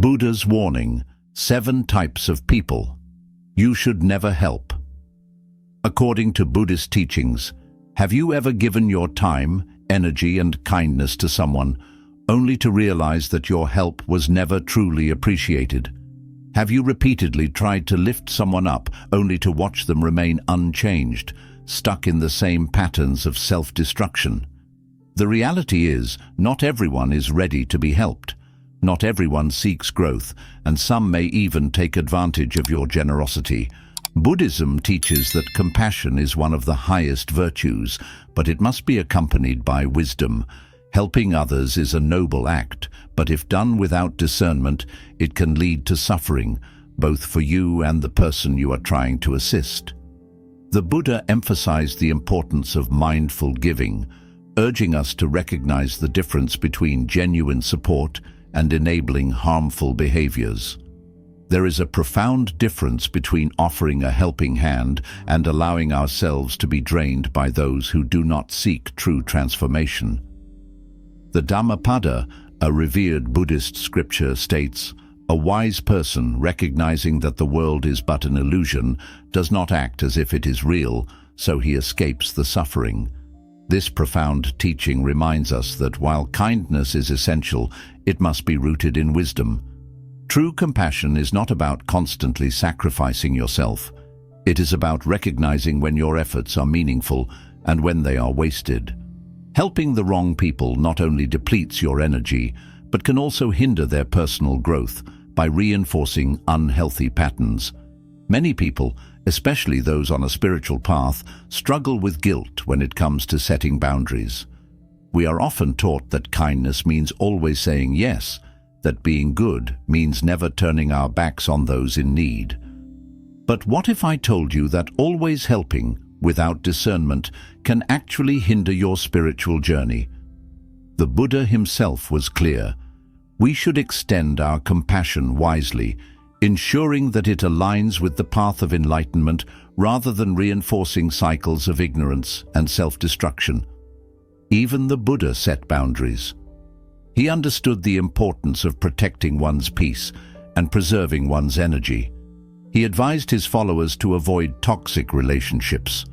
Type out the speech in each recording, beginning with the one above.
Buddha's warning, 7 types of people you should never help. According to Buddhist teachings, have you ever given your time, energy, and kindness to someone only to realize that your help was never truly appreciated? Have you repeatedly tried to lift someone up only to watch them remain unchanged, stuck in the same patterns of self-destruction? The reality is, not everyone is ready to be helped. Not everyone seeks growth, and some may even take advantage of your generosity. Buddhism teaches that compassion is one of the highest virtues, but it must be accompanied by wisdom. Helping others is a noble act, but if done without discernment, it can lead to suffering, both for you and the person you are trying to assist. The Buddha emphasized the importance of mindful giving, urging us to recognize the difference between genuine support and enabling harmful behaviors. There is a profound difference between offering a helping hand and allowing ourselves to be drained by those who do not seek true transformation. The Dhammapada, a revered Buddhist scripture, states, "A wise person, recognizing that the world is but an illusion, does not act as if it is real, so he escapes the suffering." This profound teaching reminds us that while kindness is essential, it must be rooted in wisdom. True compassion is not about constantly sacrificing yourself. It is about recognizing when your efforts are meaningful and when they are wasted. Helping the wrong people not only depletes your energy, but can also hinder their personal growth by reinforcing unhealthy patterns. Many people, especially those on a spiritual path, struggle with guilt when it comes to setting boundaries. We are often taught that kindness means always saying yes, that being good means never turning our backs on those in need. But what if I told you that always helping, without discernment, can actually hinder your spiritual journey? The Buddha himself was clear. We should extend our compassion wisely, ensuring that it aligns with the path of enlightenment rather than reinforcing cycles of ignorance and self-destruction. Even the Buddha set boundaries. He understood the importance of protecting one's peace and preserving one's energy. He advised his followers to avoid toxic relationships,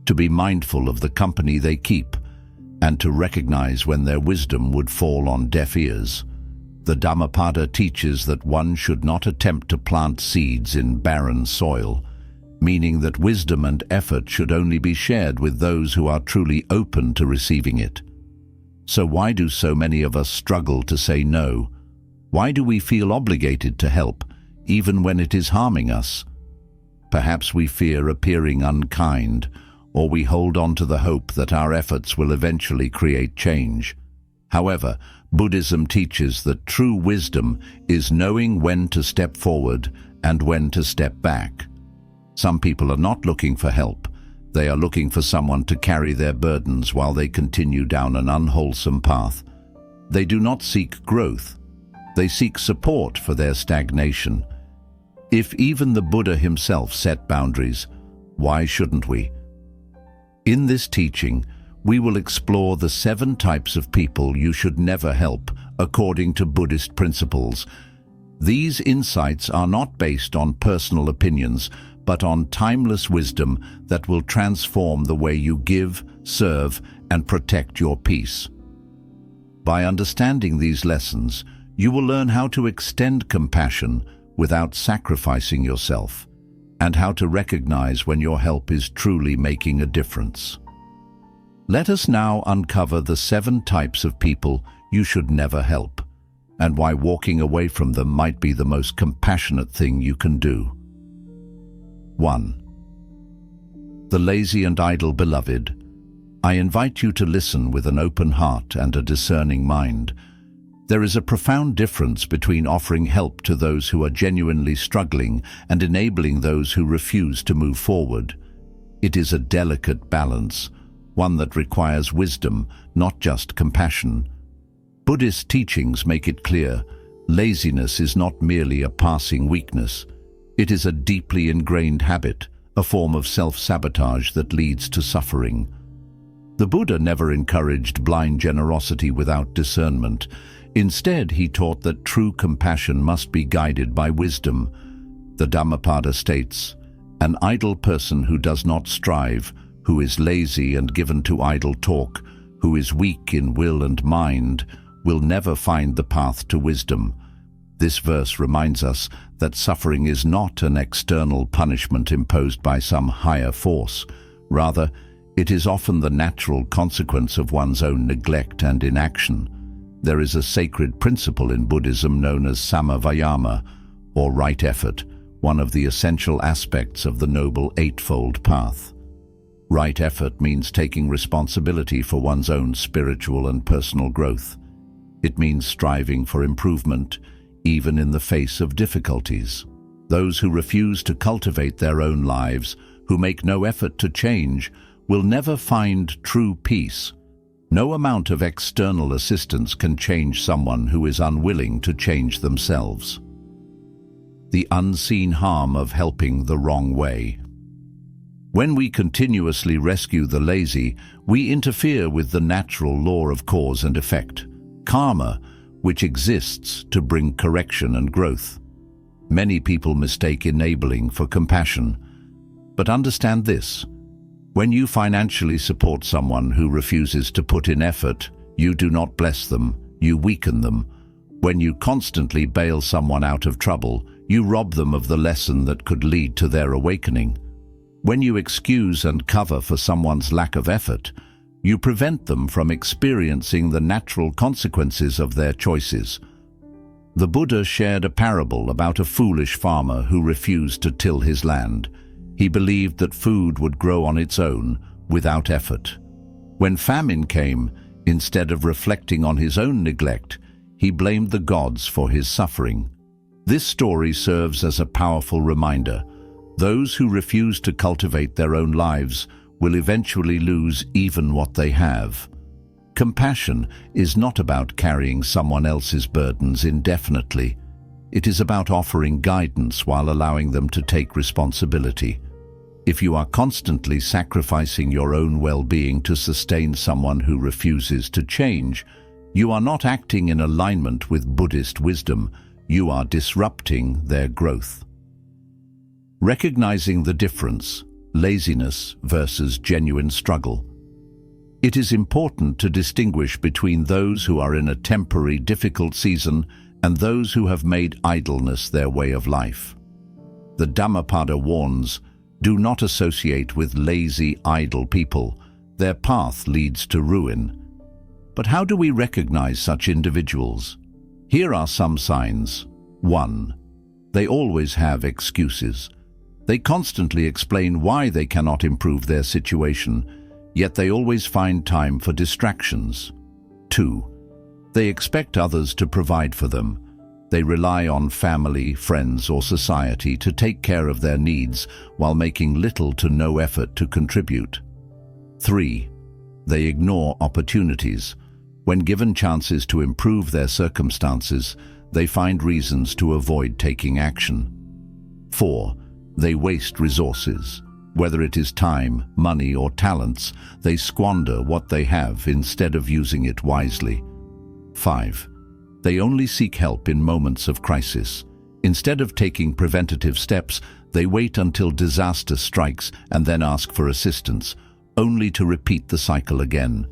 to be mindful of the company they keep, and to recognize when their wisdom would fall on deaf ears. The Dhammapada teaches that one should not attempt to plant seeds in barren soil, meaning that wisdom and effort should only be shared with those who are truly open to receiving it. So why do so many of us struggle to say no? Why do we feel obligated to help, even when it is harming us? Perhaps we fear appearing unkind, or we hold on to the hope that our efforts will eventually create change. However, Buddhism teaches that true wisdom is knowing when to step forward and when to step back. Some people are not looking for help. They are looking for someone to carry their burdens while they continue down an unwholesome path. They do not seek growth. They seek support for their stagnation. If even the Buddha himself set boundaries, why shouldn't we? In this teaching, we will explore the 7 types of people you should never help according to Buddhist principles. These insights are not based on personal opinions, but on timeless wisdom that will transform the way you give, serve, and protect your peace. By understanding these lessons, you will learn how to extend compassion without sacrificing yourself, and how to recognize when your help is truly making a difference. Let us now uncover the 7 types of people you should never help, and why walking away from them might be the most compassionate thing you can do. 1. The lazy and idle beloved. I invite you to listen with an open heart and a discerning mind. There is a profound difference between offering help to those who are genuinely struggling and enabling those who refuse to move forward. It is a delicate balance, one that requires wisdom, not just compassion. Buddhist teachings make it clear, laziness is not merely a passing weakness. It is a deeply ingrained habit, a form of self-sabotage that leads to suffering. The Buddha never encouraged blind generosity without discernment. Instead, he taught that true compassion must be guided by wisdom. The Dhammapada states, "An idle person who does not strive, who is lazy and given to idle talk, who is weak in will and mind, will never find the path to wisdom." This verse reminds us that suffering is not an external punishment imposed by some higher force. Rather, it is often the natural consequence of one's own neglect and inaction. There is a sacred principle in Buddhism known as samavayama, or right effort, one of the essential aspects of the Noble Eightfold Path. Right effort means taking responsibility for one's own spiritual and personal growth. It means striving for improvement, even in the face of difficulties. Those who refuse to cultivate their own lives, who make no effort to change, will never find true peace. No amount of external assistance can change someone who is unwilling to change themselves. The unseen harm of helping the wrong way. When we continuously rescue the lazy, we interfere with the natural law of cause and effect, karma, which exists to bring correction and growth. Many people mistake enabling for compassion. But understand this: when you financially support someone who refuses to put in effort, you do not bless them, you weaken them. When you constantly bail someone out of trouble, you rob them of the lesson that could lead to their awakening. When you excuse and cover for someone's lack of effort, you prevent them from experiencing the natural consequences of their choices. The Buddha shared a parable about a foolish farmer who refused to till his land. He believed that food would grow on its own, without effort. When famine came, instead of reflecting on his own neglect, he blamed the gods for his suffering. This story serves as a powerful reminder. Those who refuse to cultivate their own lives will eventually lose even what they have. Compassion is not about carrying someone else's burdens indefinitely. It is about offering guidance while allowing them to take responsibility. If you are constantly sacrificing your own well-being to sustain someone who refuses to change, you are not acting in alignment with Buddhist wisdom. You are disrupting their growth. Recognizing the difference, laziness versus genuine struggle. It is important to distinguish between those who are in a temporary, difficult season and those who have made idleness their way of life. The Dhammapada warns, do not associate with lazy, idle people. Their path leads to ruin. But how do we recognize such individuals? Here are some signs. 1. They always have excuses. They constantly explain why they cannot improve their situation, yet they always find time for distractions. 2. They expect others to provide for them. They rely on family, friends, or society to take care of their needs while making little to no effort to contribute. 3. They ignore opportunities. When given chances to improve their circumstances, they find reasons to avoid taking action. 4. They waste resources. Whether it is time, money, or talents, they squander what they have instead of using it wisely. 5. They only seek help in moments of crisis. Instead of taking preventative steps, they wait until disaster strikes and then ask for assistance, only to repeat the cycle again.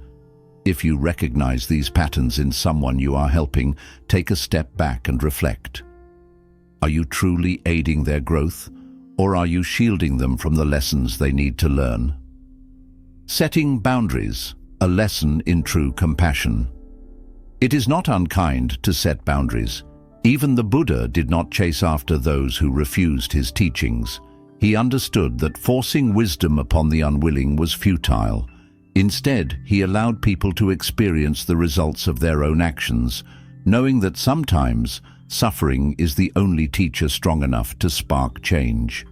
If you recognize these patterns in someone you are helping, take a step back and reflect. Are you truly aiding their growth, or are you shielding them from the lessons they need to learn? Setting boundaries, a lesson in true compassion. It is not unkind to set boundaries. Even the Buddha did not chase after those who refused his teachings. He understood that forcing wisdom upon the unwilling was futile. Instead, he allowed people to experience the results of their own actions, knowing that sometimes suffering is the only teacher strong enough to spark change.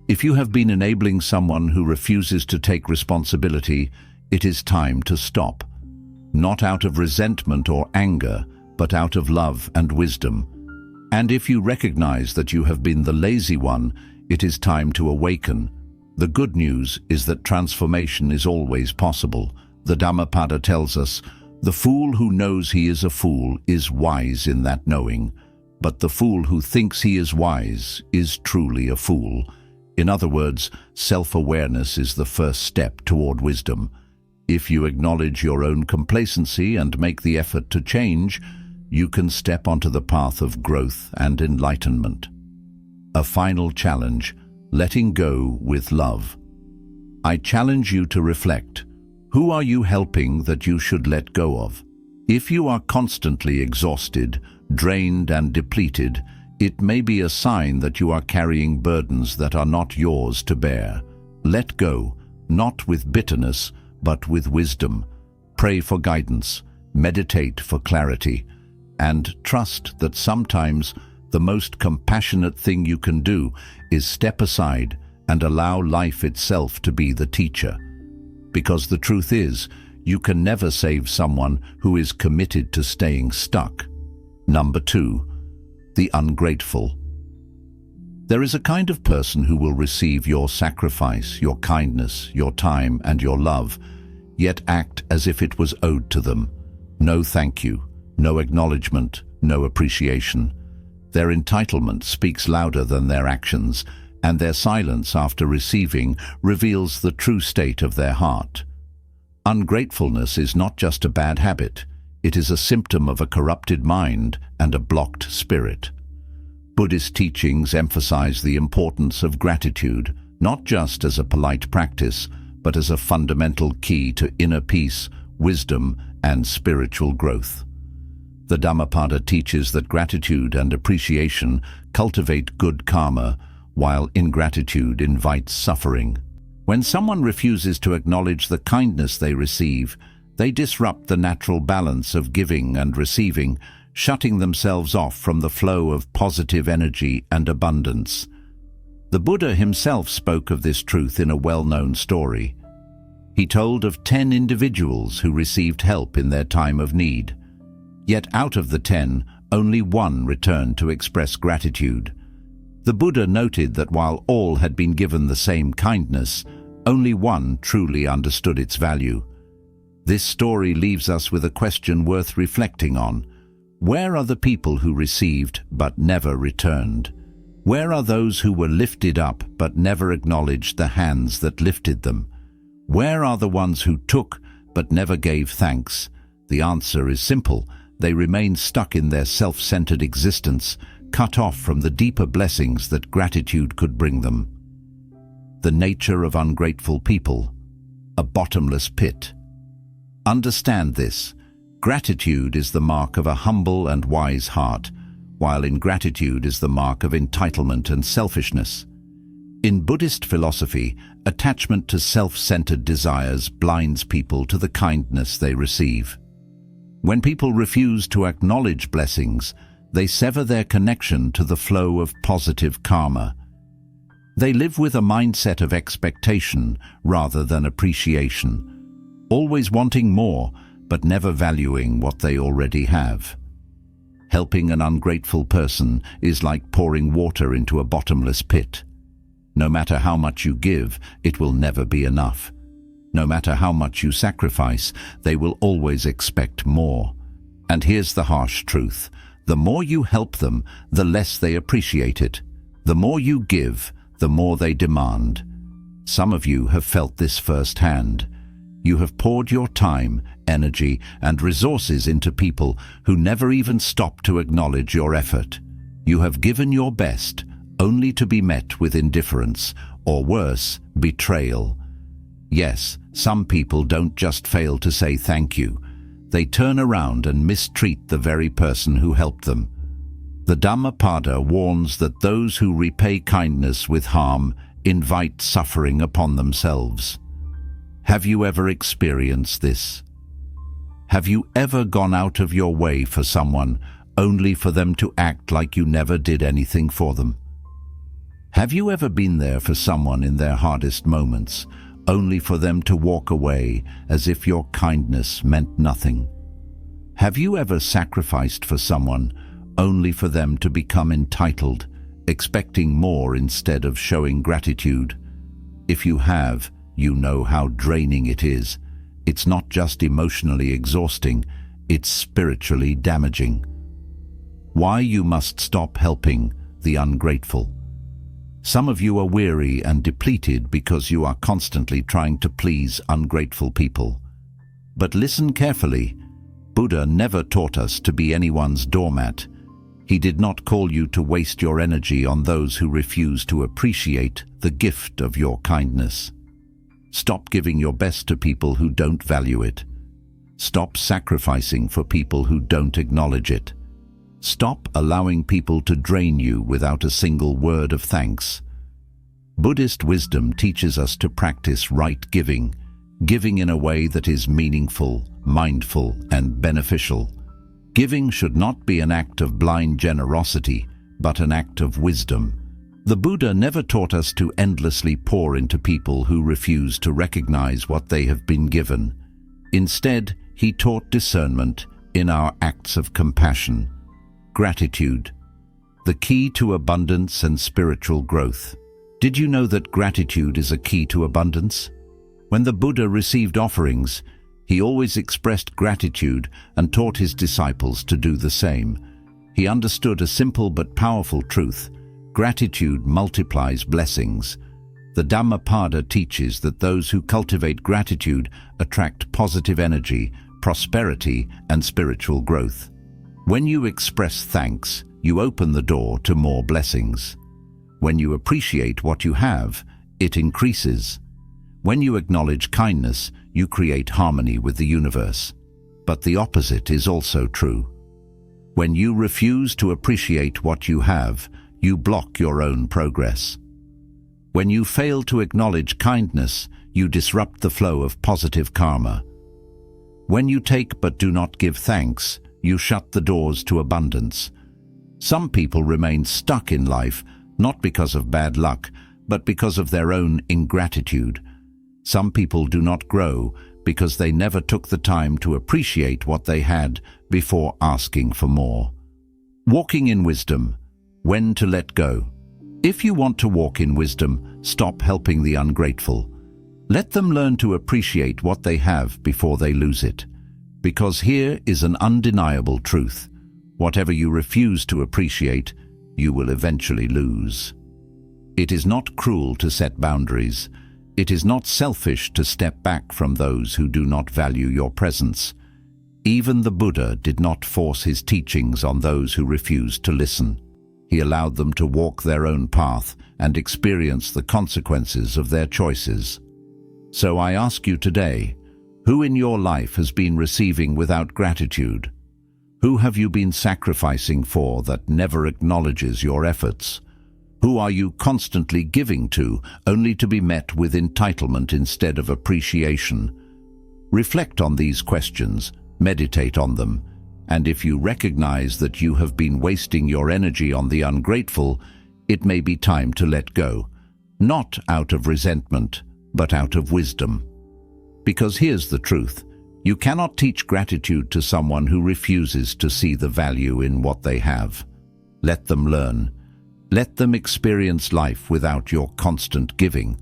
If you have been enabling someone who refuses to take responsibility, it is time to stop. Not out of resentment or anger, but out of love and wisdom. And if you recognize that you have been the lazy one, it is time to awaken. The good news is that transformation is always possible. The Dhammapada tells us, The fool who knows he is a fool is wise in that knowing, but the fool who thinks he is wise is truly a fool. In other words, self-awareness is the first step toward wisdom. If you acknowledge your own complacency and make the effort to change, you can step onto the path of growth and enlightenment. A final challenge: letting go with love. I challenge you to reflect. Who are you helping that you should let go of? If you are constantly exhausted, drained and depleted, it may be a sign that you are carrying burdens that are not yours to bear. Let go, not with bitterness, but with wisdom. Pray for guidance, meditate for clarity, and trust that sometimes the most compassionate thing you can do is step aside and allow life itself to be the teacher. Because the truth is, you can never save someone who is committed to staying stuck. Number 2, the ungrateful. There is a kind of person who will receive your sacrifice, your kindness, your time, and your love, yet act as if it was owed to them. No thank you, no acknowledgement, no appreciation. Their entitlement speaks louder than their actions, and their silence after receiving reveals the true state of their heart. Ungratefulness is not just a bad habit, it is a symptom of a corrupted mind and a blocked spirit. Buddhist teachings emphasize the importance of gratitude, not just as a polite practice, but as a fundamental key to inner peace, wisdom, and spiritual growth. The Dhammapada teaches that gratitude and appreciation cultivate good karma, while ingratitude invites suffering. When someone refuses to acknowledge the kindness they receive, they disrupt the natural balance of giving and receiving, shutting themselves off from the flow of positive energy and abundance. The Buddha himself spoke of this truth in a well-known story. He told of 10 individuals who received help in their time of need. Yet out of the 10, only one returned to express gratitude. The Buddha noted that while all had been given the same kindness, only one truly understood its value. This story leaves us with a question worth reflecting on. Where are the people who received but never returned? Where are those who were lifted up but never acknowledged the hands that lifted them? Where are the ones who took but never gave thanks? The answer is simple. They remain stuck in their self-centered existence, cut off from the deeper blessings that gratitude could bring them. The nature of ungrateful people: a bottomless pit. Understand this. Gratitude is the mark of a humble and wise heart, while ingratitude is the mark of entitlement and selfishness. In Buddhist philosophy, attachment to self-centered desires blinds people to the kindness they receive. When people refuse to acknowledge blessings, they sever their connection to the flow of positive karma. They live with a mindset of expectation rather than appreciation, always wanting more but never valuing what they already have. Helping an ungrateful person is like pouring water into a bottomless pit. No matter how much you give, it will never be enough. No matter how much you sacrifice, they will always expect more. And here's the harsh truth: the more you help them, the less they appreciate it. The more you give, the more they demand. Some of you have felt this firsthand. You have poured your time, energy, and resources into people who never even stop to acknowledge your effort. You have given your best, only to be met with indifference, or worse, betrayal. Yes, some people don't just fail to say thank you. They turn around and mistreat the very person who helped them. The Dhammapada warns that those who repay kindness with harm invite suffering upon themselves. Have you ever experienced this? Have you ever gone out of your way for someone only for them to act like you never did anything for them? Have you ever been there for someone in their hardest moments, only for them to walk away as if your kindness meant nothing? Have you ever sacrificed for someone only for them to become entitled, expecting more instead of showing gratitude? If you have, you know how draining it is. It's not just emotionally exhausting, it's spiritually damaging. Why you must stop helping the ungrateful. Some of you are weary and depleted because you are constantly trying to please ungrateful people. But listen carefully. Buddha never taught us to be anyone's doormat. He did not call you to waste your energy on those who refuse to appreciate the gift of your kindness. Stop giving your best to people who don't value it. Stop sacrificing for people who don't acknowledge it. Stop allowing people to drain you without a single word of thanks. Buddhist wisdom teaches us to practice right giving, giving in a way that is meaningful, mindful, and beneficial. Giving should not be an act of blind generosity, but an act of wisdom. The Buddha never taught us to endlessly pour into people who refuse to recognize what they have been given. Instead, he taught discernment in our acts of compassion. Gratitude, the key to abundance and spiritual growth. Did you know that gratitude is a key to abundance? When the Buddha received offerings, he always expressed gratitude and taught his disciples to do the same. He understood a simple but powerful truth: gratitude multiplies blessings. The Dhammapada teaches that those who cultivate gratitude attract positive energy, prosperity, and spiritual growth. When you express thanks, you open the door to more blessings. When you appreciate what you have, it increases. When you acknowledge kindness, you create harmony with the universe. But the opposite is also true. When you refuse to appreciate what you have, you block your own progress. When you fail to acknowledge kindness, you disrupt the flow of positive karma. When you take but do not give thanks, you shut the doors to abundance. Some people remain stuck in life, not because of bad luck, but because of their own ingratitude. Some people do not grow because they never took the time to appreciate what they had before asking for more. Walking in wisdom. When to let go. If you want to walk in wisdom, stop helping the ungrateful. Let them learn to appreciate what they have before they lose it. Because here is an undeniable truth: whatever you refuse to appreciate, you will eventually lose. It is not cruel to set boundaries. It is not selfish to step back from those who do not value your presence. Even the Buddha did not force his teachings on those who refused to listen. He allowed them to walk their own path and experience the consequences of their choices. So I ask you today, who in your life has been receiving without gratitude? Who have you been sacrificing for that never acknowledges your efforts? Who are you constantly giving to, only to be met with entitlement instead of appreciation? Reflect on these questions, meditate on them, and if you recognize that you have been wasting your energy on the ungrateful, it may be time to let go, not out of resentment, but out of wisdom. Because here's the truth: you cannot teach gratitude to someone who refuses to see the value in what they have. Let them learn. Let them experience life without your constant giving.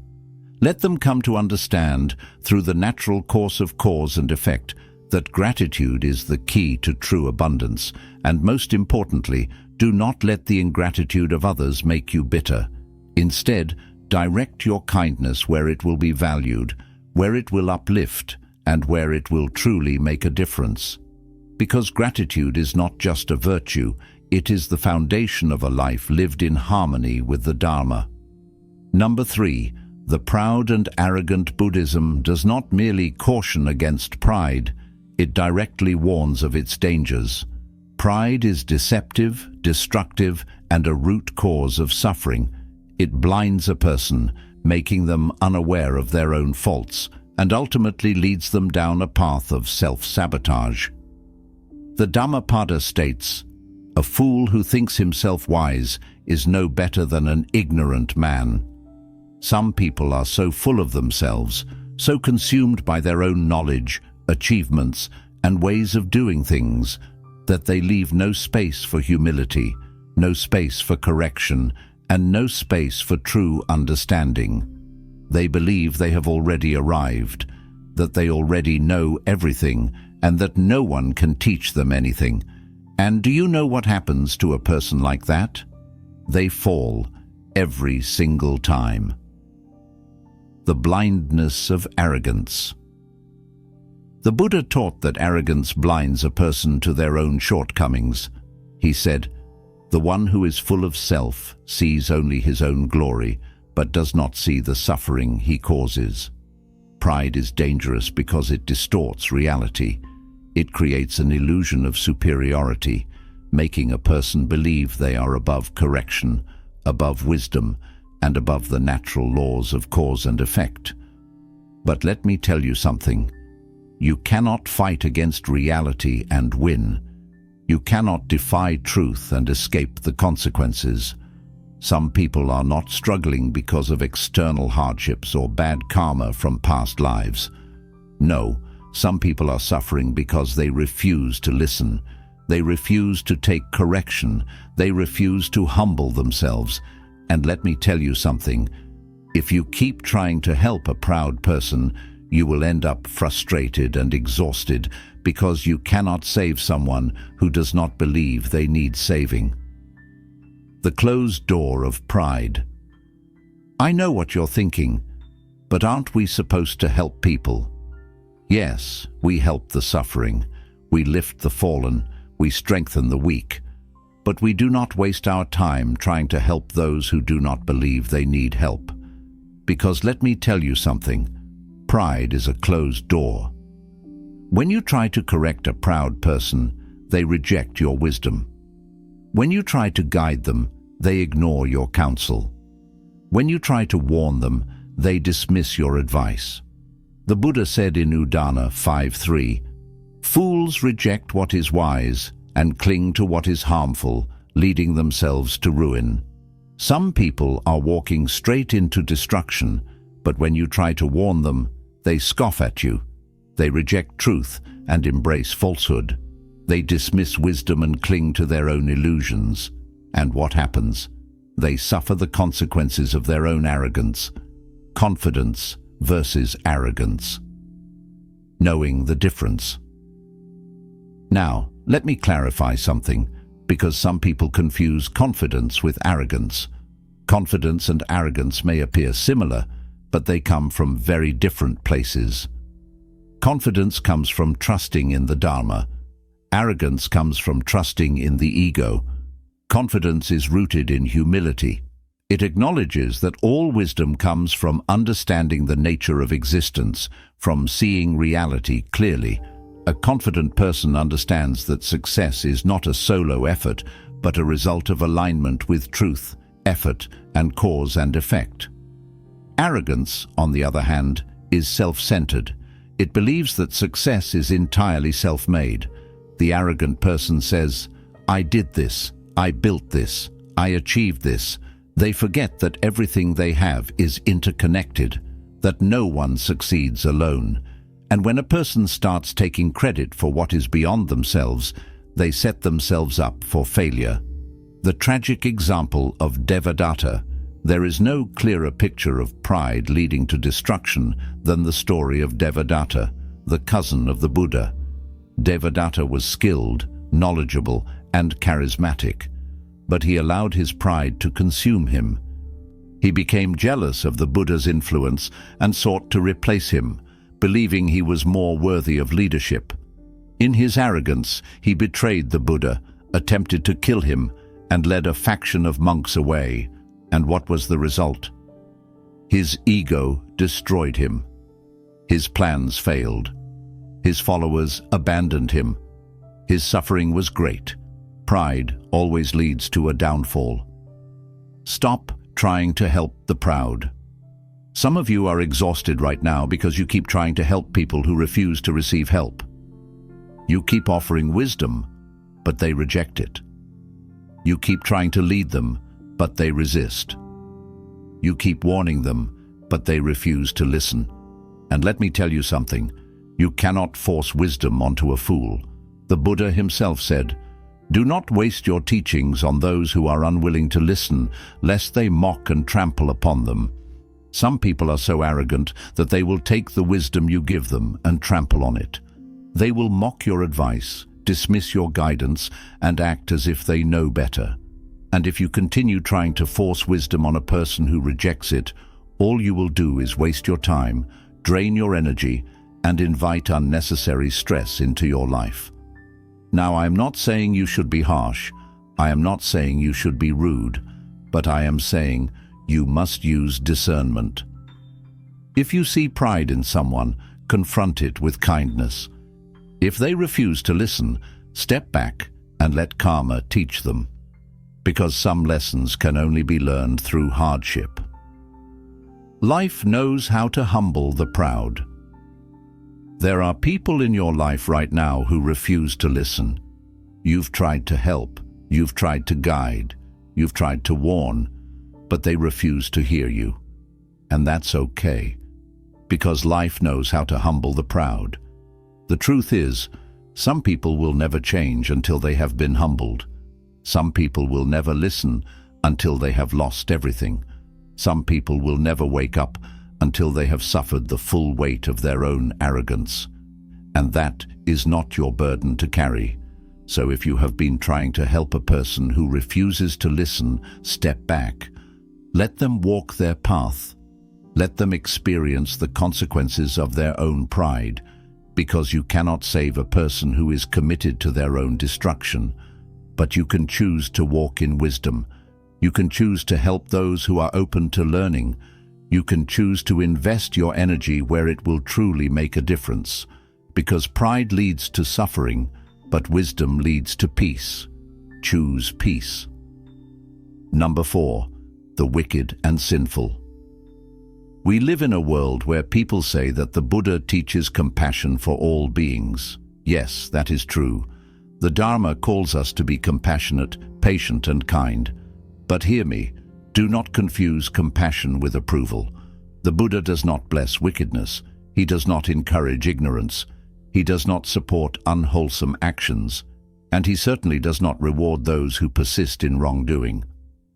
Let them come to understand, through the natural course of cause and effect, that gratitude is the key to true abundance, and most importantly, do not let the ingratitude of others make you bitter. Instead, direct your kindness where it will be valued, where it will uplift, and where it will truly make a difference. Because gratitude is not just a virtue, it is the foundation of a life lived in harmony with the Dharma. Number 3. The proud and arrogant Buddhism does not merely caution against pride, it directly warns of its dangers. Pride is deceptive, destructive, and a root cause of suffering. It blinds a person, making them unaware of their own faults, and ultimately leads them down a path of self-sabotage. The Dhammapada states, "A fool who thinks himself wise is no better than an ignorant man." Some people are so full of themselves, so consumed by their own knowledge, achievements, and ways of doing things, that they leave no space for humility, no space for correction, and no space for true understanding. They believe they have already arrived. that they already know everything and that no one can teach them anything. And do you know what happens to a person like that? They fall every single time. The blindness of arrogance. The Buddha taught that arrogance blinds a person to their own shortcomings. He said, "The one who is full of self sees only his own glory, but does not see the suffering he causes." Pride is dangerous because it distorts reality. It creates an illusion of superiority, making a person believe they are above correction, above wisdom, and above the natural laws of cause and effect. But let me tell you something. You cannot fight against reality and win. You cannot defy truth and escape the consequences. Some people are not struggling because of external hardships or bad karma from past lives. No, some people are suffering because they refuse to listen. They refuse to take correction. They refuse to humble themselves. And let me tell you something. If you keep trying to help a proud person, you will end up frustrated and exhausted because you cannot save someone who does not believe they need saving. The closed door of pride. I know what you're thinking, but aren't we supposed to help people? Yes, we help the suffering, we lift the fallen, we strengthen the weak, but we do not waste our time trying to help those who do not believe they need help. Because let me tell you something, pride is a closed door. When you try to correct a proud person, they reject your wisdom. When you try to guide them, they ignore your counsel. When you try to warn them, they dismiss your advice. The Buddha said in Udana 5:3, "Fools reject what is wise and cling to what is harmful, leading themselves to ruin." Some people are walking straight into destruction, but when you try to warn them, they scoff at you. They reject truth and embrace falsehood. They dismiss wisdom and cling to their own illusions. And what happens? They suffer the consequences of their own arrogance. Confidence versus arrogance. Knowing the difference. Now, let me clarify something, because some people confuse confidence with arrogance. Confidence and arrogance may appear similar, but they come from very different places. Confidence comes from trusting in the Dharma. Arrogance comes from trusting in the ego. Confidence is rooted in humility. It acknowledges that all wisdom comes from understanding the nature of existence, from seeing reality clearly. A confident person understands that success is not a solo effort, but a result of alignment with truth, effort, and cause and effect. Arrogance, on the other hand, is self-centered. It believes that success is entirely self-made. The arrogant person says, "I did this, I built this, I achieved this." They forget that everything they have is interconnected, that no one succeeds alone. And when a person starts taking credit for what is beyond themselves, they set themselves up for failure. The tragic example of Devadatta. There is no clearer picture of pride leading to destruction than the story of Devadatta, the cousin of the Buddha. Devadatta was skilled, knowledgeable, and charismatic, but he allowed his pride to consume him. He became jealous of the Buddha's influence and sought to replace him, believing he was more worthy of leadership. In his arrogance, he betrayed the Buddha, attempted to kill him, and led a faction of monks away. And what was the result? His ego destroyed him. His plans failed. His followers abandoned him. His suffering was great. Pride always leads to a downfall. Stop trying to help the proud. Some of you are exhausted right now because you keep trying to help people who refuse to receive help. You keep offering wisdom, but they reject it. You keep trying to lead them, but they resist. You keep warning them, but they refuse to listen. And let me tell you something, you cannot force wisdom onto a fool. The Buddha himself said, "Do not waste your teachings on those who are unwilling to listen, lest they mock and trample upon them." Some people are so arrogant that they will take the wisdom you give them and trample on it. They will mock your advice, dismiss your guidance, and act as if they know better. And if you continue trying to force wisdom on a person who rejects it, all you will do is waste your time, drain your energy, and invite unnecessary stress into your life. Now, I am not saying you should be harsh. I am not saying you should be rude, but I am saying you must use discernment. If you see pride in someone, confront it with kindness. If they refuse to listen, step back and let karma teach them, because some lessons can only be learned through hardship. Life knows how to humble the proud. There are people in your life right now who refuse to listen. You've tried to help, you've tried to guide, you've tried to warn, but they refuse to hear you. And that's okay, because life knows how to humble the proud. The truth is, some people will never change until they have been humbled. Some people will never listen until they have lost everything. Some people will never wake up until they have suffered the full weight of their own arrogance. And that is not your burden to carry. So if you have been trying to help a person who refuses to listen, step back. Let them walk their path. Let them experience the consequences of their own pride, because you cannot save a person who is committed to their own destruction. But you can choose to walk in wisdom. You can choose to help those who are open to learning. You can choose to invest your energy where it will truly make a difference, because pride leads to suffering, but wisdom leads to peace. Choose peace. Number 4, the wicked and sinful. We live in a world where people say that the Buddha teaches compassion for all beings. Yes, that is true. The Dharma calls us to be compassionate, patient, and kind. But hear me, do not confuse compassion with approval. The Buddha does not bless wickedness. He does not encourage ignorance. He does not support unwholesome actions. And he certainly does not reward those who persist in wrongdoing.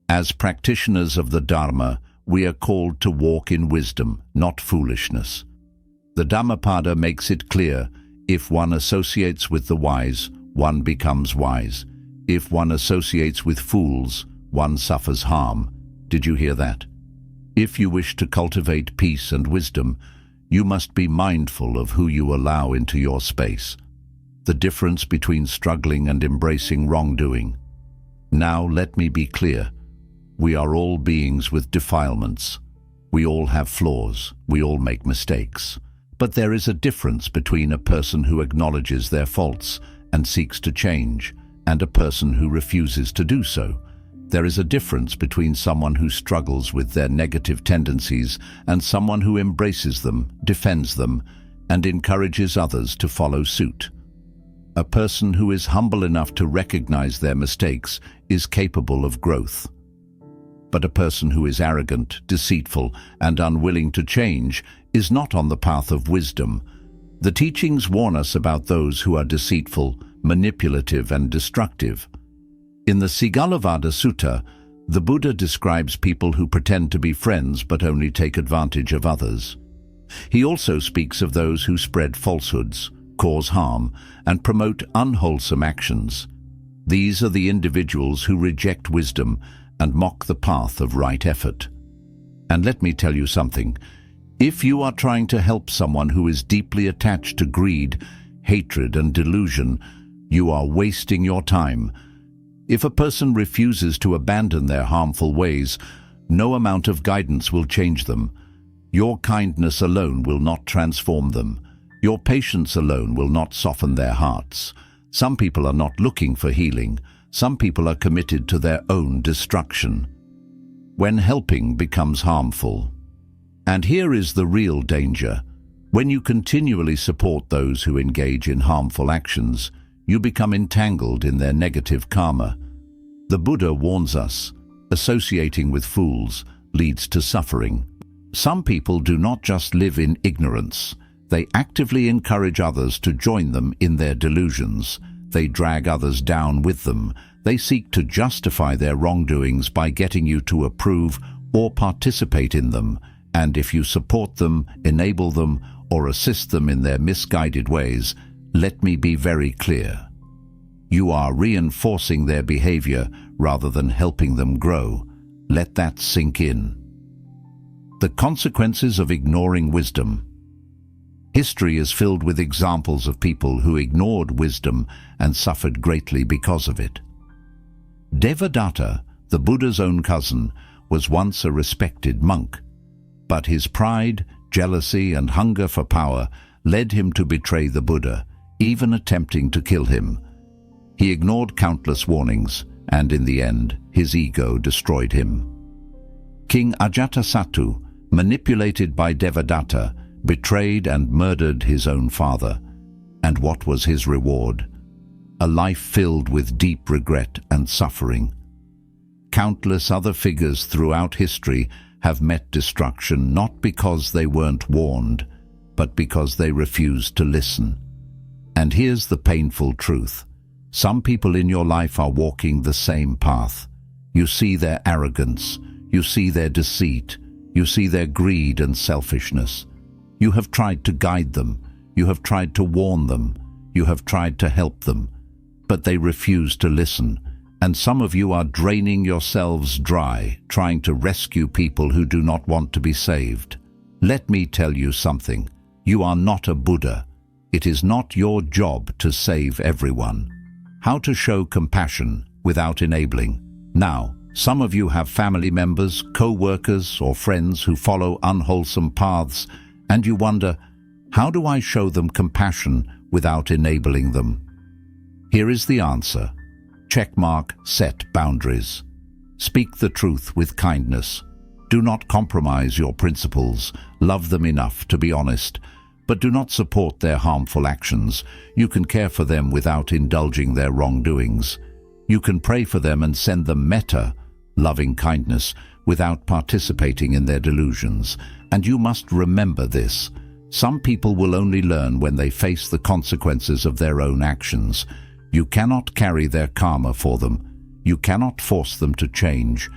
As practitioners of the Dharma, we are called to walk in wisdom, not foolishness. The Dhammapada makes it clear, if one associates with the wise, one becomes wise. If one associates with fools, one suffers harm. Did you hear that? If you wish to cultivate peace and wisdom, you must be mindful of who you allow into your space. The difference between struggling and embracing wrongdoing. Now let me be clear. We are all beings with defilements. We all have flaws. We all make mistakes. But there is a difference between a person who acknowledges their faults and seeks to change, and a person who refuses to do so. There is a difference between someone who struggles with their negative tendencies and someone who embraces them, defends them, and encourages others to follow suit. A person who is humble enough to recognize their mistakes is capable of growth. But a person who is arrogant, deceitful, and unwilling to change is not on the path of wisdom. The teachings warn us about those who are deceitful, manipulative, and destructive. In the Sigalovada Sutta, the Buddha describes people who pretend to be friends but only take advantage of others. He also speaks of those who spread falsehoods, cause harm, and promote unwholesome actions. These are the individuals who reject wisdom and mock the path of right effort. And let me tell you something. If you are trying to help someone who is deeply attached to greed, hatred, and delusion, you are wasting your time. If a person refuses to abandon their harmful ways, no amount of guidance will change them. Your kindness alone will not transform them. Your patience alone will not soften their hearts. Some people are not looking for healing. Some people are committed to their own destruction. When helping becomes harmful. And here is the real danger. When you continually support those who engage in harmful actions, you become entangled in their negative karma. The Buddha warns us, associating with fools leads to suffering. Some people do not just live in ignorance. They actively encourage others to join them in their delusions. They drag others down with them. They seek to justify their wrongdoings by getting you to approve or participate in them, And if you support them, enable them, or assist them in their misguided ways, let me be very clear. You are reinforcing their behavior rather than helping them grow. Let that sink in. The consequences of ignoring wisdom. History is filled with examples of people who ignored wisdom and suffered greatly because of it. Devadatta, the Buddha's own cousin, was once a respected monk, but his pride, jealousy, and hunger for power led him to betray the Buddha, even attempting to kill him. He ignored countless warnings, and in the end, his ego destroyed him. King Ajatasattu, manipulated by Devadatta, betrayed and murdered his own father. And what was his reward? A life filled with deep regret and suffering. Countless other figures throughout history have met destruction not because they weren't warned, but because they refused to listen. And here's the painful truth. Some people in your life are walking the same path. You see their arrogance, you see their deceit, you see their greed and selfishness. You have tried to guide them, you have tried to warn them, you have tried to help them, but they refuse to listen. And some of you are draining yourselves dry, trying to rescue people who do not want to be saved. Let me tell you something. You are not a Buddha. It is not your job to save everyone. How to show compassion without enabling. Now, some of you have family members, co-workers, or friends who follow unwholesome paths, and you wonder, how do I show them compassion without enabling them? Here is the answer. Checkmark, set boundaries. Speak the truth with kindness. Do not compromise your principles. Love them enough to be honest, but do not support their harmful actions. You can care for them without indulging their wrongdoings. You can pray for them and send them metta, loving kindness, without participating in their delusions. And you must remember this. Some people will only learn when they face the consequences of their own actions. You cannot carry their karma for them. You cannot force them to change.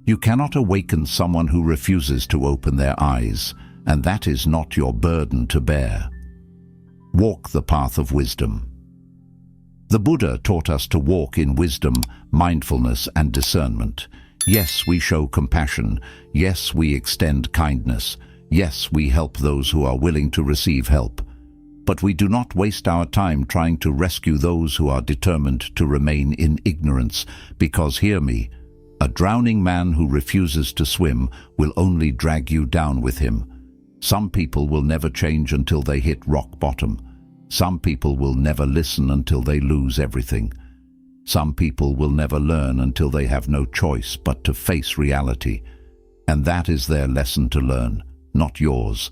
You cannot awaken someone who refuses to open their eyes, and that is not your burden to bear. Walk the path of wisdom. The Buddha taught us to walk in wisdom, mindfulness, and discernment. Yes, we show compassion. Yes, we extend kindness. Yes, we help those who are willing to receive help. But we do not waste our time trying to rescue those who are determined to remain in ignorance, because, hear me, a drowning man who refuses to swim will only drag you down with him. Some people will never change until they hit rock bottom. Some people will never listen until they lose everything. Some people will never learn until they have no choice but to face reality. And that is their lesson to learn, not yours.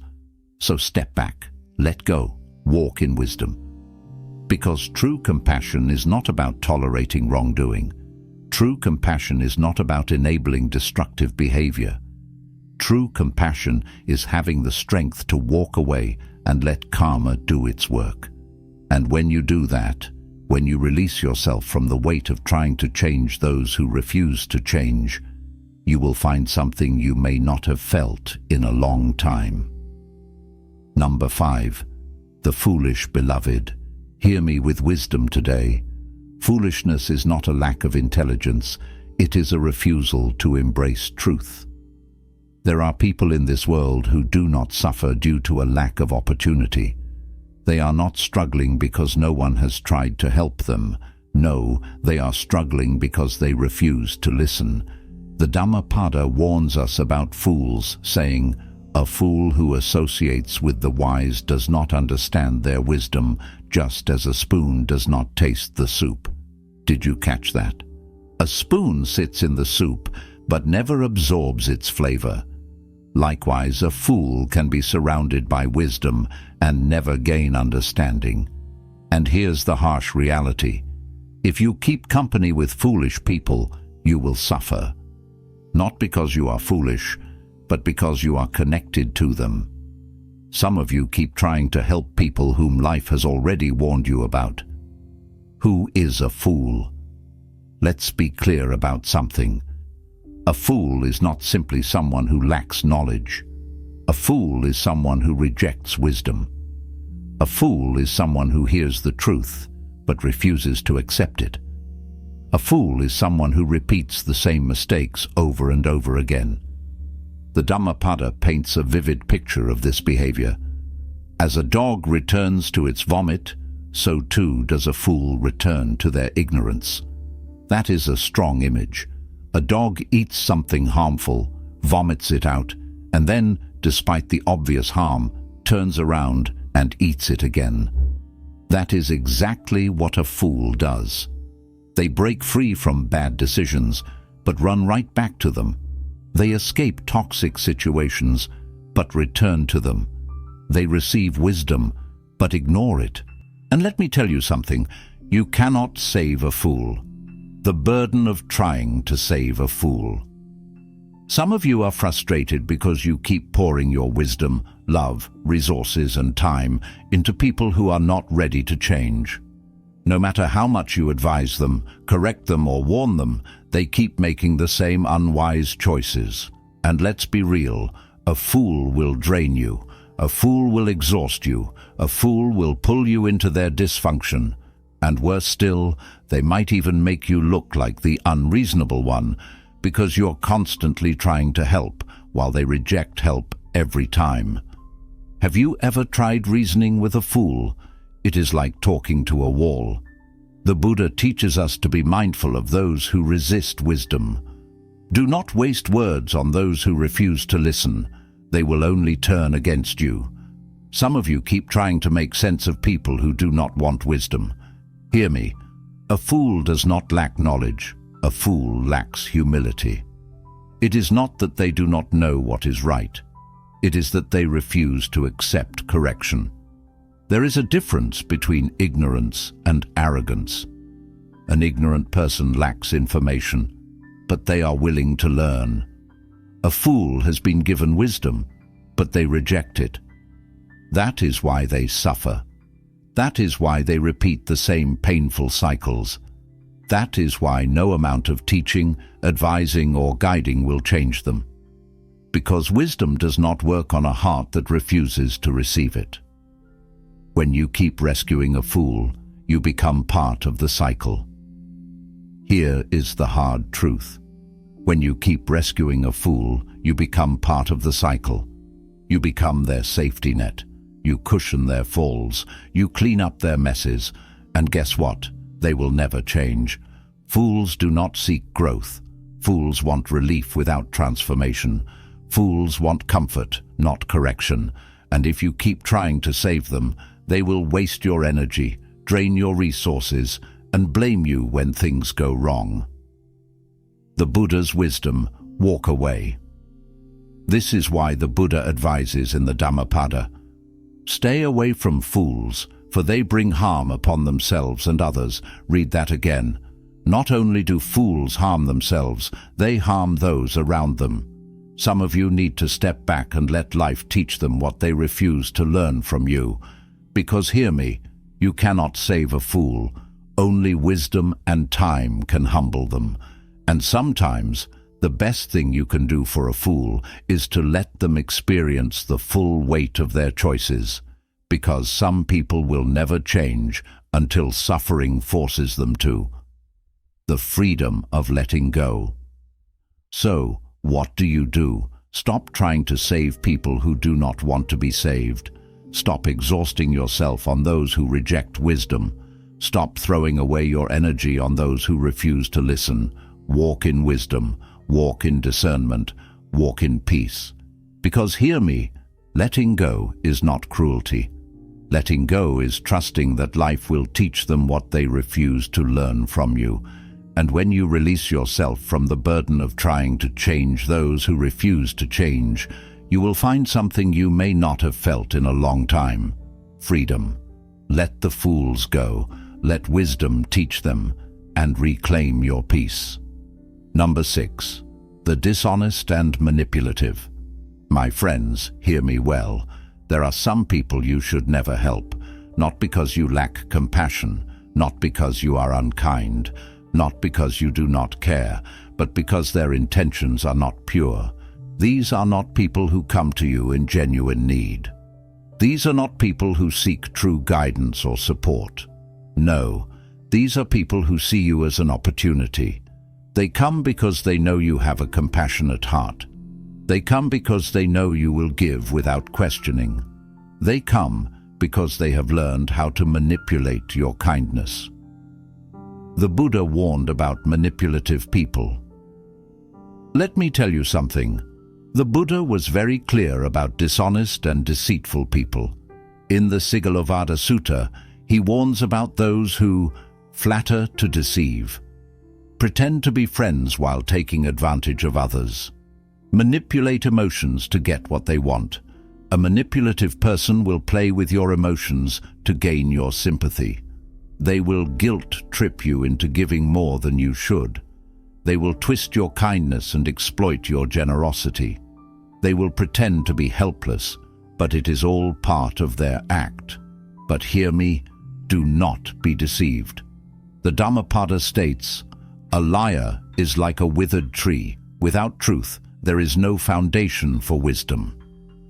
So step back, let go. Walk in wisdom. Because true compassion is not about tolerating wrongdoing. True compassion is not about enabling destructive behavior. True compassion is having the strength to walk away and let karma do its work. And when you do that, when you release yourself from the weight of trying to change those who refuse to change, you will find something you may not have felt in a long time. Number 5. The foolish beloved. Hear me with wisdom today. Foolishness is not a lack of intelligence, it is a refusal to embrace truth. There are people in this world who do not suffer due to a lack of opportunity. They are not struggling because no one has tried to help them. No, they are struggling because they refuse to listen. The Dhammapada warns us about fools, saying, "A fool who associates with the wise does not understand their wisdom, just as a spoon does not taste the soup." Did you catch that? A spoon sits in the soup, but never absorbs its flavor. Likewise, a fool can be surrounded by wisdom and never gain understanding. And here's the harsh reality. If you keep company with foolish people, you will suffer. Not because you are foolish, but because you are connected to them. Some of you keep trying to help people whom life has already warned you about. Who is a fool? Let's be clear about something. A fool is not simply someone who lacks knowledge. A fool is someone who rejects wisdom. A fool is someone who hears the truth, but refuses to accept it. A fool is someone who repeats the same mistakes over and over again. The Dhammapada paints a vivid picture of this behavior. As a dog returns to its vomit, so too does a fool return to their ignorance. That is a strong image. A dog eats something harmful, vomits it out, and then, despite the obvious harm, turns around and eats it again. That is exactly what a fool does. They break free from bad decisions, but run right back to them. They escape toxic situations, but return to them. They receive wisdom, but ignore it. And let me tell you something, you cannot save a fool. The burden of trying to save a fool. Some of you are frustrated because you keep pouring your wisdom, love, resources and time into people who are not ready to change. No matter how much you advise them, correct them or warn them, they keep making the same unwise choices. And let's be real, a fool will drain you, a fool will exhaust you, a fool will pull you into their dysfunction. And worse still, they might even make you look like the unreasonable one, because you're constantly trying to help while they reject help every time. Have you ever tried reasoning with a fool? It is like talking to a wall. The Buddha teaches us to be mindful of those who resist wisdom. Do not waste words on those who refuse to listen. They will only turn against you. Some of you keep trying to make sense of people who do not want wisdom. Hear me. A fool does not lack knowledge. A fool lacks humility. It is not that they do not know what is right. It is that they refuse to accept correction. There is a difference between ignorance and arrogance. An ignorant person lacks information, but they are willing to learn. A fool has been given wisdom, but they reject it. That is why they suffer. That is why they repeat the same painful cycles. That is why no amount of teaching, advising or guiding will change them. Because wisdom does not work on a heart that refuses to receive it. When you keep rescuing a fool, you become part of the cycle. Here is the hard truth. When you keep rescuing a fool, you become part of the cycle. You become their safety net. You cushion their falls. You clean up their messes. And guess what? They will never change. Fools do not seek growth. Fools want relief without transformation. Fools want comfort, not correction. And if you keep trying to save them, they will waste your energy, drain your resources, and blame you when things go wrong. The Buddha's wisdom: walk away. This is why the Buddha advises in the Dhammapada: stay away from fools, for they bring harm upon themselves and others. Read that again. Not only do fools harm themselves, they harm those around them. Some of you need to step back and let life teach them what they refuse to learn from you. Because hear me, you cannot save a fool. Only wisdom and time can humble them. And sometimes, the best thing you can do for a fool is to let them experience the full weight of their choices. Because some people will never change until suffering forces them to. The freedom of letting go. So, what do? Stop trying to save people who do not want to be saved. Stop exhausting yourself on those who reject wisdom. Stop throwing away your energy on those who refuse to listen. Walk in wisdom, walk in discernment, walk in peace. Because hear me, letting go is not cruelty. Letting go is trusting that life will teach them what they refuse to learn from you. And when you release yourself from the burden of trying to change those who refuse to change, you will find something you may not have felt in a long time: freedom. Let the fools go, let wisdom teach them, and reclaim your peace. Number 6. The dishonest and manipulative. My friends, hear me well. There are some people you should never help, not because you lack compassion, not because you are unkind, not because you do not care, but because their intentions are not pure. These are not people who come to you in genuine need. These are not people who seek true guidance or support. No, these are people who see you as an opportunity. They come because they know you have a compassionate heart. They come because they know you will give without questioning. They come because they have learned how to manipulate your kindness. The Buddha warned about manipulative people. Let me tell you something. The Buddha was very clear about dishonest and deceitful people. In the Sigalovada Sutta, he warns about those who flatter to deceive, pretend to be friends while taking advantage of others, manipulate emotions to get what they want. A manipulative person will play with your emotions to gain your sympathy. They will guilt trip you into giving more than you should. They will twist your kindness and exploit your generosity. They will pretend to be helpless, but it is all part of their act. But hear me, do not be deceived. The Dhammapada states, "A liar is like a withered tree. Without truth, there is no foundation for wisdom."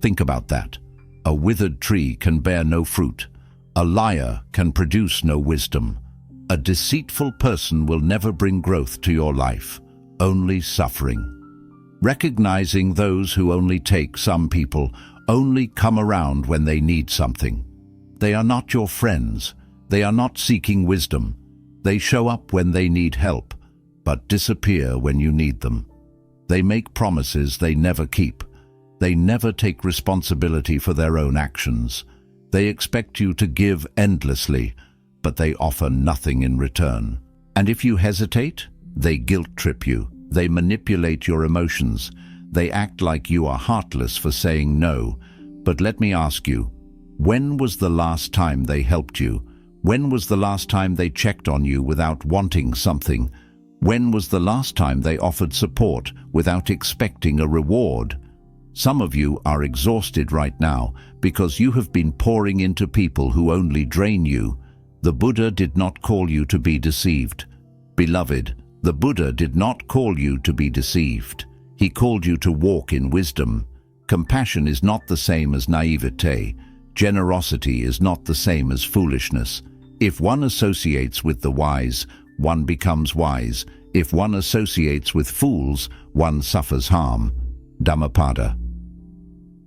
Think about that. A withered tree can bear no fruit. A liar can produce no wisdom. A deceitful person will never bring growth to your life, only suffering. Recognizing those who only take some people only come around when they need something. They are not your friends. They are not seeking wisdom. They show up when they need help, but disappear when you need them. They make promises they never keep. They never take responsibility for their own actions. They expect you to give endlessly, but they offer nothing in return. And if you hesitate, they guilt-trip you. They manipulate your emotions. They act like you are heartless for saying no. But let me ask you, when was the last time they helped you? When was the last time they checked on you without wanting something? When was the last time they offered support without expecting a reward? Some of you are exhausted right now because you have been pouring into people who only drain you. The Buddha did not call you to be deceived. Beloved, the Buddha did not call you to be deceived. He called you to walk in wisdom. Compassion is not the same as naivete. Generosity is not the same as foolishness. If one associates with the wise, one becomes wise. If one associates with fools, one suffers harm. Dhammapada.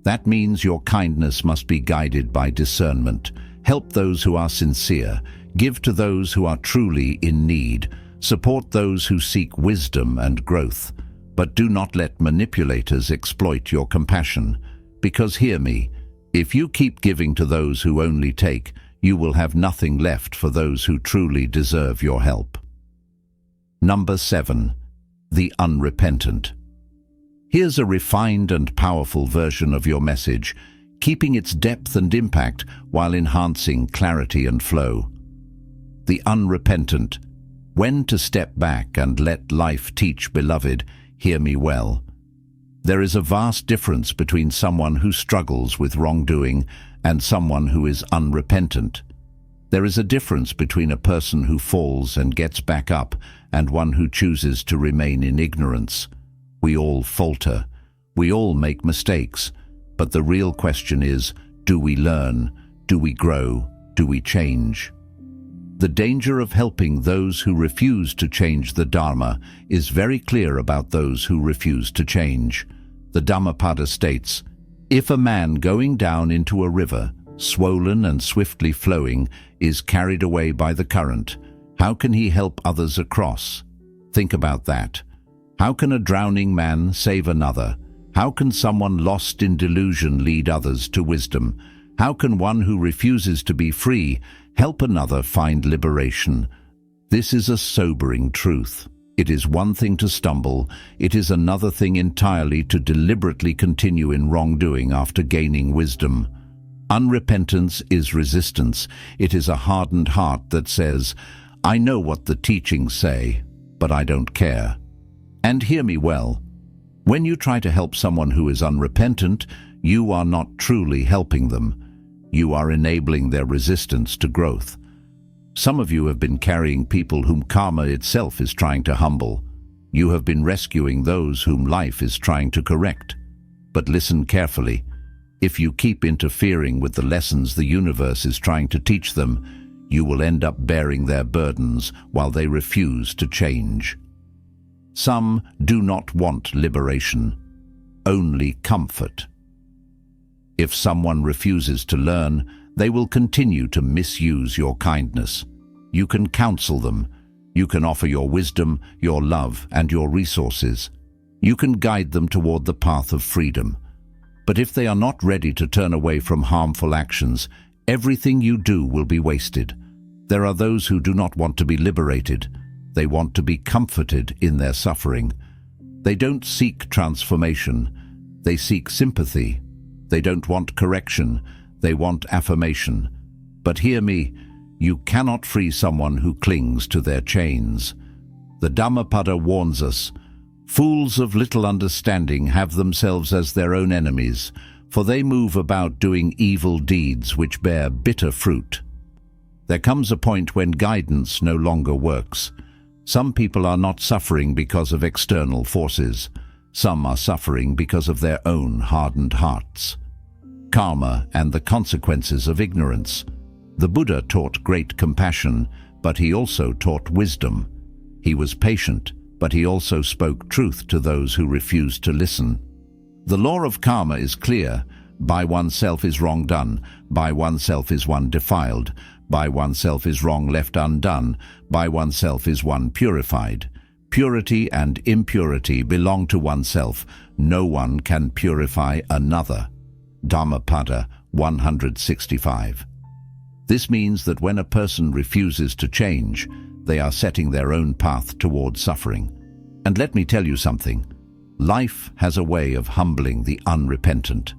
That means your kindness must be guided by discernment. Help those who are sincere. Give to those who are truly in need. Support those who seek wisdom and growth. But do not let manipulators exploit your compassion. Because hear me, if you keep giving to those who only take, you will have nothing left for those who truly deserve your help. Number 7. The unrepentant. Here's a refined and powerful version of your message, keeping its depth and impact while enhancing clarity and flow. The unrepentant. When to step back and let life teach, beloved, hear me well. There is a vast difference between someone who struggles with wrongdoing and someone who is unrepentant. There is a difference between a person who falls and gets back up and one who chooses to remain in ignorance. We all falter. We all make mistakes. But the real question is, do we learn? Do we grow? Do we change? The danger of helping those who refuse to change the Dharma is very clear about those who refuse to change. The Dhammapada states, "If a man going down into a river, swollen and swiftly flowing, is carried away by the current, how can he help others across?" Think about that. How can a drowning man save another? How can someone lost in delusion lead others to wisdom? How can one who refuses to be free help another find liberation? This is a sobering truth. It is one thing to stumble. It is another thing entirely to deliberately continue in wrongdoing after gaining wisdom. Unrepentance is resistance. It is a hardened heart that says, "I know what the teachings say, but I don't care." And hear me well. When you try to help someone who is unrepentant, you are not truly helping them. You are enabling their resistance to growth. Some of you have been carrying people whom karma itself is trying to humble. You have been rescuing those whom life is trying to correct. But listen carefully. If you keep interfering with the lessons the universe is trying to teach them, you will end up bearing their burdens while they refuse to change. Some do not want liberation, only comfort. If someone refuses to learn, they will continue to misuse your kindness. You can counsel them. You can offer your wisdom, your love, and your resources. You can guide them toward the path of freedom. But if they are not ready to turn away from harmful actions, everything you do will be wasted. There are those who do not want to be liberated. They want to be comforted in their suffering. They don't seek transformation. They seek sympathy. They don't want correction. They want affirmation. But hear me, you cannot free someone who clings to their chains. The Dhammapada warns us, fools of little understanding have themselves as their own enemies, for they move about doing evil deeds which bear bitter fruit. There comes a point when guidance no longer works. Some people are not suffering because of external forces. Some are suffering because of their own hardened hearts. Karma and the consequences of ignorance. The Buddha taught great compassion, but he also taught wisdom. He was patient, but he also spoke truth to those who refused to listen. The law of karma is clear. By oneself is wrong done, by oneself is one defiled, by oneself is wrong left undone, by oneself is one purified. Purity and impurity belong to oneself. No one can purify another. Dhammapada 165. This means that when a person refuses to change, they are setting their own path toward suffering. And let me tell you something. Life has a way of humbling the unrepentant.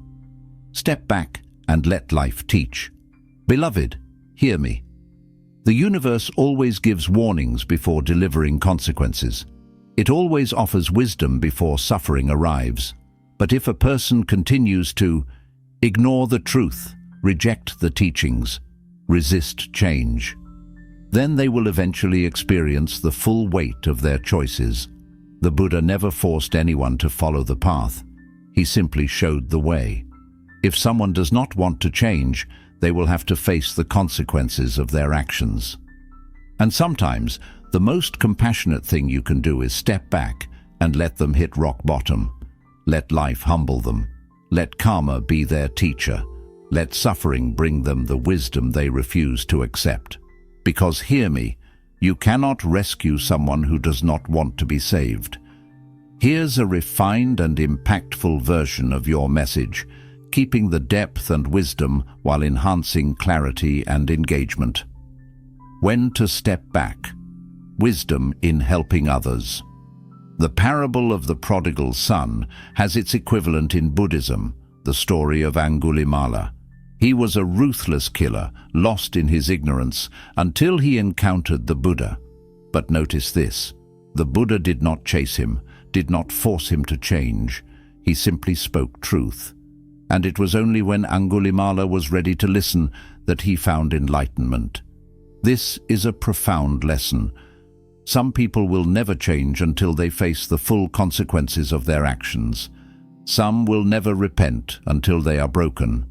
Step back and let life teach. Beloved, hear me. The universe always gives warnings before delivering consequences. It always offers wisdom before suffering arrives. But if a person continues to ignore the truth, reject the teachings, resist change, then they will eventually experience the full weight of their choices. The Buddha never forced anyone to follow the path. He simply showed the way. If someone does not want to change, they will have to face the consequences of their actions. And sometimes, the most compassionate thing you can do is step back and let them hit rock bottom. Let life humble them. Let karma be their teacher. Let suffering bring them the wisdom they refuse to accept. Because hear me, you cannot rescue someone who does not want to be saved. Here's a refined and impactful version of your message, keeping the depth and wisdom while enhancing clarity and engagement. When to step back. Wisdom in helping others. The parable of the prodigal son has its equivalent in Buddhism, the story of Angulimala. He was a ruthless killer, lost in his ignorance, until he encountered the Buddha. But notice this, the Buddha did not chase him, did not force him to change. He simply spoke truth. And it was only when Angulimala was ready to listen that he found enlightenment. This is a profound lesson. Some people will never change until they face the full consequences of their actions. Some will never repent until they are broken.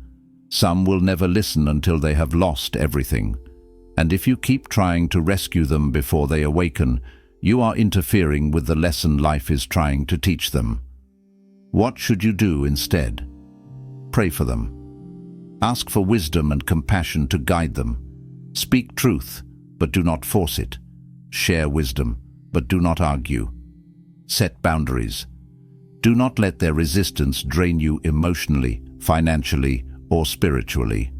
Some will never listen until they have lost everything. And if you keep trying to rescue them before they awaken, you are interfering with the lesson life is trying to teach them. What should you do instead? Pray for them. Ask for wisdom and compassion to guide them. Speak truth, but do not force it. Share wisdom, but do not argue. Set boundaries. Do not let their resistance drain you emotionally, financially, or spiritually.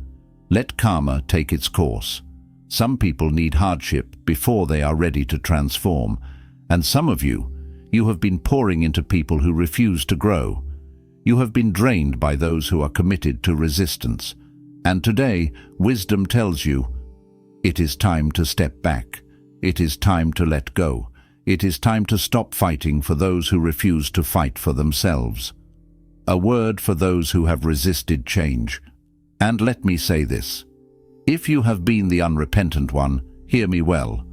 Let karma take its course. Some people need hardship before they are ready to transform, and some of you have been pouring into people who refuse to grow. You have been drained by those who are committed to resistance. And today, wisdom tells you, it is time to step back. It is time to let go. It is time to stop fighting for those who refuse to fight for themselves. A word for those who have resisted change. And let me say this. If you have been the unrepentant one, hear me well.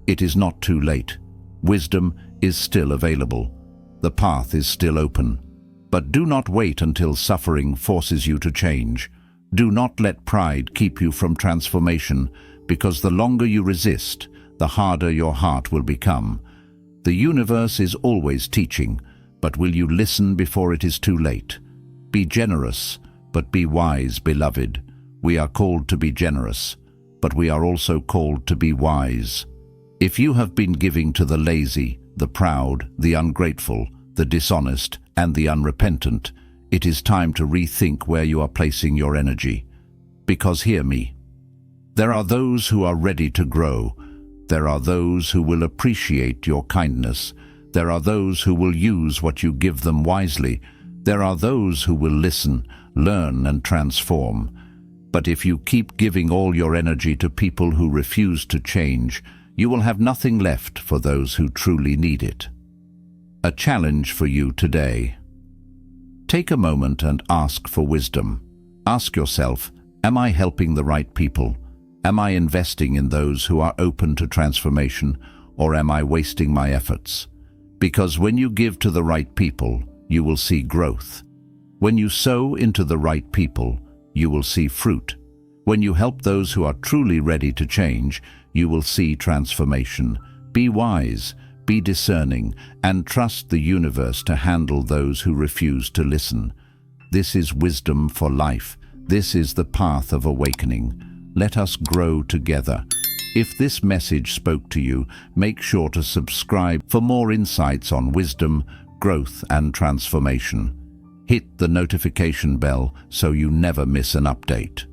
It is not too late. Wisdom is still available. The path is still open. But do not wait until suffering forces you to change. Do not let pride keep you from transformation, because the longer you resist, the harder your heart will become. The universe is always teaching, but will you listen before it is too late? Be generous, but be wise, beloved. We are called to be generous, but we are also called to be wise. If you have been giving to the lazy, the proud, the ungrateful, the dishonest, and the unrepentant, it is time to rethink where you are placing your energy. Because hear me, there are those who are ready to grow. There are those who will appreciate your kindness. There are those who will use what you give them wisely. There are those who will listen, learn, and transform. But if you keep giving all your energy to people who refuse to change, you will have nothing left for those who truly need it. A challenge for you today. Take a moment and ask for wisdom. Ask yourself, am I helping the right people? Am I investing in those who are open to transformation, or am I wasting my efforts? Because when you give to the right people, you will see growth. When you sow into the right people, you will see fruit. When you help those who are truly ready to change, you will see transformation. Be wise, be discerning, and trust the universe to handle those who refuse to listen. This is wisdom for life. This is the path of awakening. Let us grow together. If this message spoke to you, make sure to subscribe for more insights on wisdom, growth, and transformation. Hit the notification bell so you never miss an update.